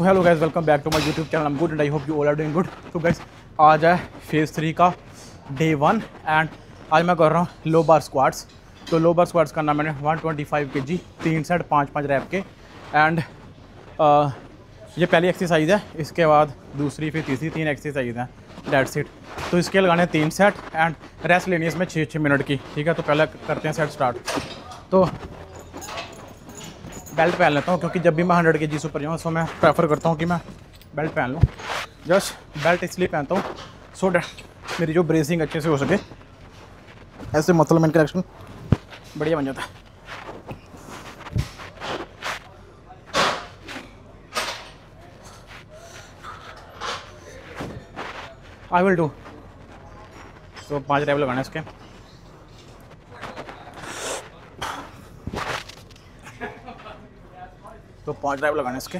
तो hello guys, welcome back to my YouTube channel. I am good and I hope you all are doing good. तो guys आज है phase 3 का day 1 and आज मैं कर रहा हूँ लो बार स्क्वाट्स। तो लो बार स्क्वाट्स करना मैंने 125 kg 3 सेट 5-5 रैप के एंड ये पहली एक्सरसाइज है। इसके बाद दूसरी फिर तीसरी 3 एक्सरसाइज हैं, डेट्स इट। तो इसके लगाने 3 सेट एंड रेस्ट लेनी है इसमें 6-6 मिनट की। ठीक है, तो पहले करते हैं सेट स्टार्ट। तो बेल्ट पहन लेता हूँ क्योंकि जब भी मैं 100 kg से ऊपर जाऊँ सो मैं प्रेफर करता हूँ कि मैं बेल्ट पहन लूँ। जस्ट बेल्ट इसलिए पहनता हूँ सो डैट मेरी जो ब्रेसिंग अच्छे से हो सके, ऐसे मसल मैन करेक्शन बढ़िया बन जाता है। I will do. तो 5 रैप लगाने इसके। तो 5 रैप लगाने इसके।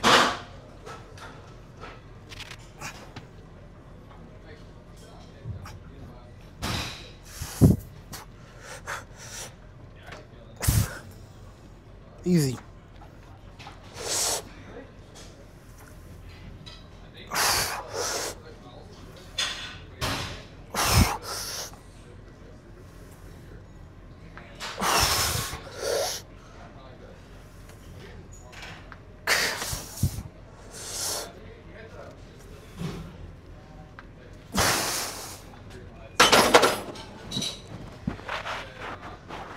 Easy.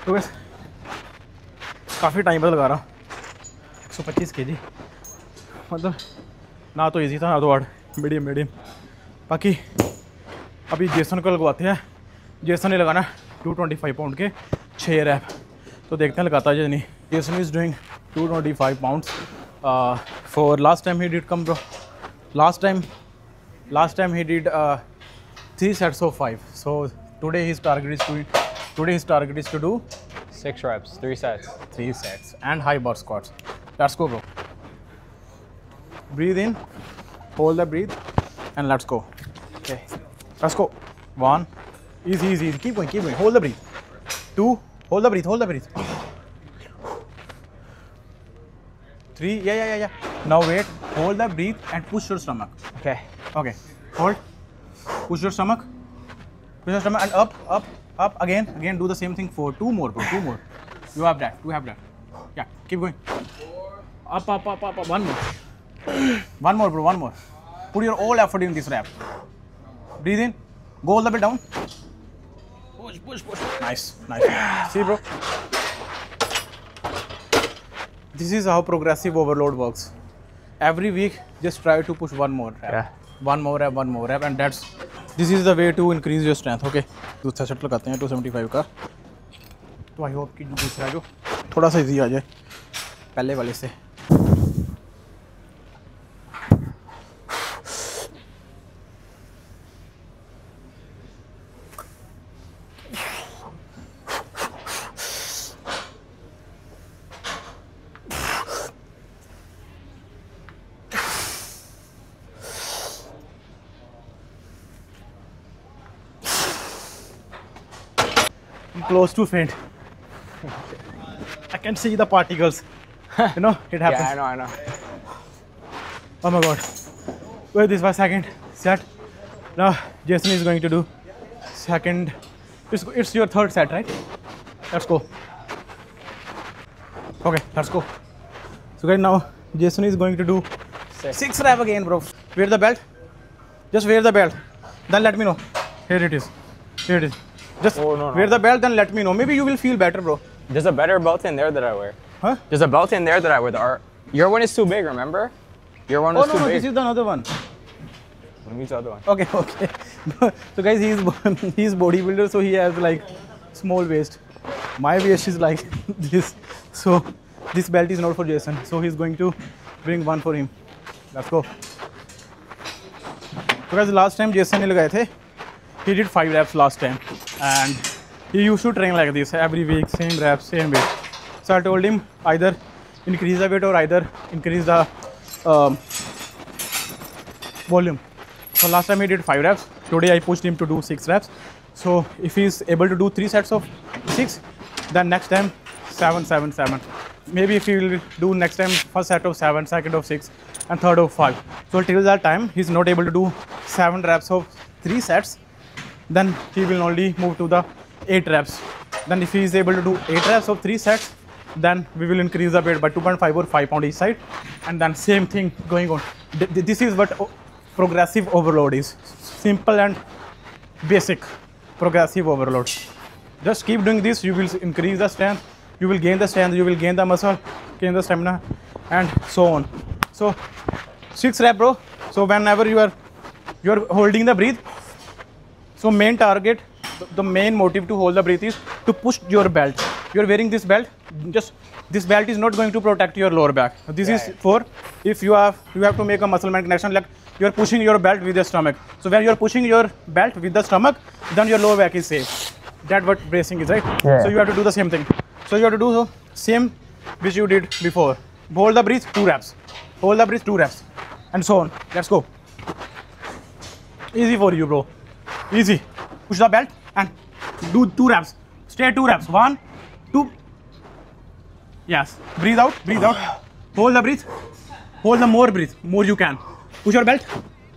तो बस काफ़ी टाइम पर लगा रहा हूँ 125 kg, मतलब ना तो इजी था ना तो हार्ड, मीडियम। बाकी अभी जेसन को लगवाते हैं। जेसन ने लगाना 225 पाउंड के 6 रैप। तो देखते हैं लगाता है या नहीं। Jason is doing 225 pounds for last time he did come bro. Last time he did 3 sets of 5. So today his target is to do 6 reps, 3 sets. 3 sets and high bar squats. Let's go, bro. Breathe in, hold the breath, and let's go. Okay, let's go. 1, easy. Keep going. Hold the breath. 2, hold the breath. 3, yeah. Now wait, hold the breath and push your stomach. Okay. Hold. Push your stomach and up again. Do the same thing for 2 more, bro. 2 more. You have that. Yeah, keep going. Up. 1 more. 1 more, bro. 1 more. Put your all effort in this rep. Breathe in. Go all the way down. Push. Nice. See, bro. This is how progressive overload works. Every week, just try to push 1 more rep. Yeah. 1 more rep, and this is the way to increase your strength. Okay, दूसरा set लगाते हैं 275 का। तो I hope कि दूसरा जो थोड़ा सा इजी आ जाए पहले वाले से। Close to faint. I can see the particles. You know, it happens. Yeah, I know. Oh my god. Wait, this was second set. Now Jason is going to do second. It's your third set, right? Let's go. Okay, let's go. So guys, now Jason is going to do 6 rep again, bro. Wear the belt. Just wear the belt. Then let me know. Here it is. Just wear the belt, then let me know. Maybe you will feel better, bro. There's a better belt in there that I wear. Huh? There's a belt in there that I wear. Your one is too big, remember? Your one was too No, big. this is the another one. Let me use the other one. Okay. So guys, he's bodybuilder, so he has like small waist. My waist is like this. So this belt is not for Jason. So he's going to bring one for him. Let's go. So guys, last time Jason ne lagaye the. He did 5 reps last time, and he used to train like this every week, same reps, same weight. So I told him either increase the weight or either increase the volume. So last time he did 5 reps. Today I pushed him to do 6 reps. So if he's able to do 3 sets of 6, then next time 7. Maybe if he will do next time first set of 7, second of 6, and third of 5. So till that time he's not able to do 7 reps of 3 sets, then he will only move to the 8 reps. Then if he is able to do 8 reps of 3 sets, then we will increase the weight by 2.5 or 5 pound each side, and then same thing going on. This is what progressive overload is. Simple and basic progressive overload. Just keep doing this, you will increase the strength, you will gain the strength, you will gain the muscle, gain the stamina, and so on. So 6 rep, bro. So whenever you are holding the breath, so main target, the main motive to hold the breath is to push your belt. You are wearing this belt, just this belt is not going to protect your lower back. This is for if you have to make a muscle man connection, like you are pushing your belt with your stomach. So when you are pushing your belt with the stomach, then your lower back is safe. That's what bracing is, right? Yeah. So you have to do the same thing. So you have to do the same which you did before. Hold the breath, 2 reps. Hold the breath, 2 reps, and so on. Let's go. Easy for you, bro. Easy. Push the belt and do 2 reps. Stay 2 reps. 1, 2. Yes. Breathe out. Breathe out. Hold the breath. Hold the more breath. More you can. Push your belt.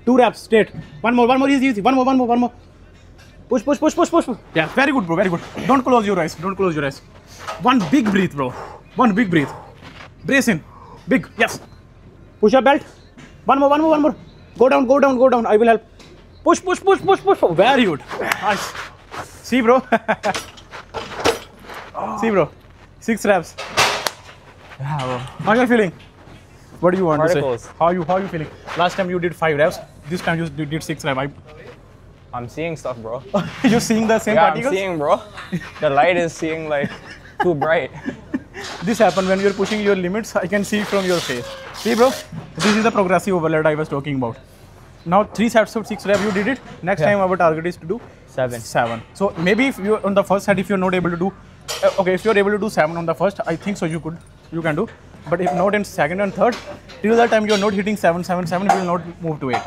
2 reps. Straight. One more. Easy, easy. One more. Push. Yeah. Very good, bro. Very good. Don't close your eyes. One big breath, bro. One big breath. Brace in. Big. Yes. Push your belt. One more. Go down. I will help. Push. Very good. Nice. See, bro. See, bro. 6 reps. Yeah, bro. How are you feeling? What do you want Particles. to say? How you feeling? Last time you did 5 reps. This time you did 6 reps. I'm seeing stuff, bro. You're seeing the same particles? I'm seeing, bro. The light is seeing like too bright. This happens when you're pushing your limits. I can see from your face. See, bro? This is the progressive overload I was talking about. Now 3 sets of 6 reps you did it. Next time our target is to do 7. So maybe if you on the first set, if you're not able to do, okay, if you're able to do 7 on the first, I think so you can do. But if not in second and third, till that time you're not hitting 7, you will not move to 8.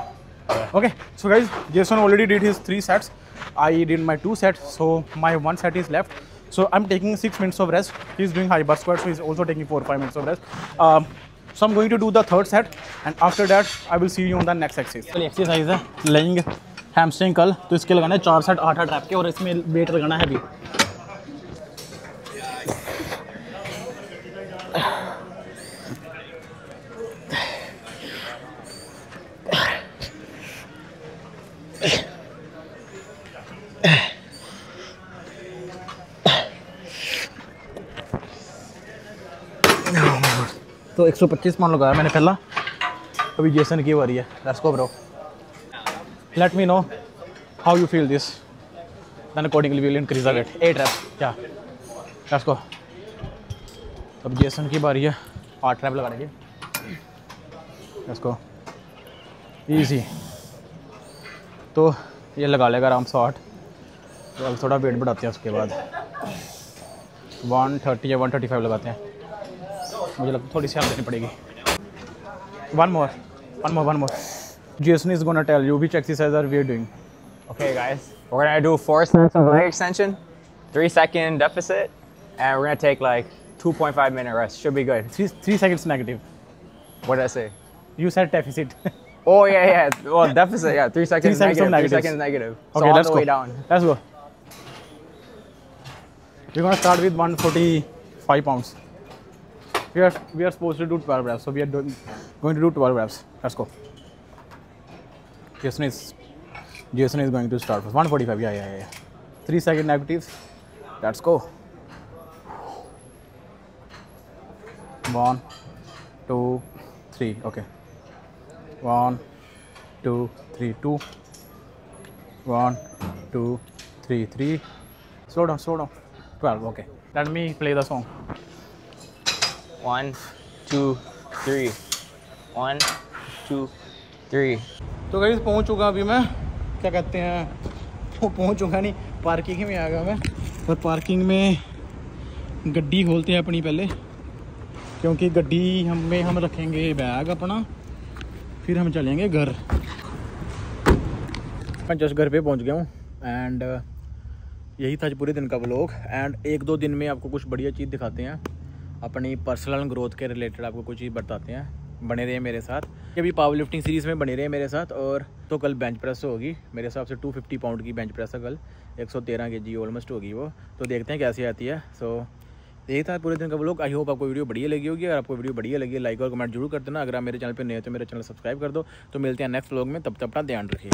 Okay, so guys, Jason already did his 3 sets. I did my 2 sets, so my 1 set is left. So I'm taking 6 minutes of rest. He's doing high bar squat, so he's also taking 4 or 5 minutes of rest. So I'm going to do the 3rd set, and after that I will see you on the next exercise. Exercise है laying hamstring curl. तो इसके लगाना है 4 set 8 rap के, और इसमें wait लगाना है भी. तो 125 पाउंड लगाया मैंने पहला. अभी जेसन की बारी है. Let's go bro. Let me know how you feel this, then accordingly we will increase the weight. 8 reps. क्या? Let's go. अब जेसन की बारी है 8 रैप लगाने की. Let's go. इजी. तो ये लगा लेगा आराम से 8. तो अब थोड़ा वेट बढ़ाते हैं उसके बाद 130 या 135 लगाते हैं. मुझे लगता है थोड़ी सी हेल्प देनी पड़ेगी. One more. Jason is gonna tell you which exercises are we doing. Okay, guys, we're gonna do 4 sets of leg extension, 3-second deficit, and we're gonna take like 2.5 minute rest. Should be good. 3 seconds negative. What did I say? You said deficit. Oh yeah. Well, deficit. Yeah, 3 seconds 3 seconds negative. 3 of seconds negative. Okay, so let's all the go. way down. Let's go. We're gonna start with 145 pounds. We are supposed to do 12 reps, so we are going to do 12 reps. Let's go. Jason is going to start with 145. Yeah. 3 second negatives. Let's go. 1, 2, 3. Okay. 1, 2, 3, 2. 1, 2, 3, 3. Slow down. 12. Okay. Let me play the song. 1, 2, 3. 1, 2, 3. तो guys पहुंच चुका अभी मैं, क्या कहते हैं, वो पहुंच चुका नहीं, पार्किंग में आ गया मैं. और पार्किंग में गड्डी खोलते हैं अपनी पहले, क्योंकि गड्डी हम रखेंगे बैग अपना, फिर हम चलेंगे घर. मैं जस्ट घर पे पहुंच गया हूँ. एंड यही था पूरे दिन का व्लॉग. एंड 1-2 दिन में आपको कुछ बढ़िया चीज़ दिखाते हैं, अपनी पर्सनल ग्रोथ के रिलेटेड आपको कुछ चीज़ बताते हैं. बने रहे मेरे साथ, अभी पावर लिफ्टिंग सीरीज़ में बने रहे मेरे साथ। और तो कल बेंच प्रेस होगी मेरे हिसाब से 250 पाउंड की बेंच प्रेस है कल, 113 kg ऑलमोस्ट होगी वो। तो देखते हैं कैसी आती है। सो यही था पूरे दिन का व्लॉग। आई होप आपको वीडियो बढ़िया लगी होगी। अगर आपको वीडियो बढ़िया लगी लाइक और कमेंट जरूर कर देना। अगर आप मेरे चैनल पर नए हो तो मेरे चैनल सब्सक्राइब कर दो। तो मिलते हैं नेक्स्ट व्लॉग में, तब तक अपना ध्यान रखिए।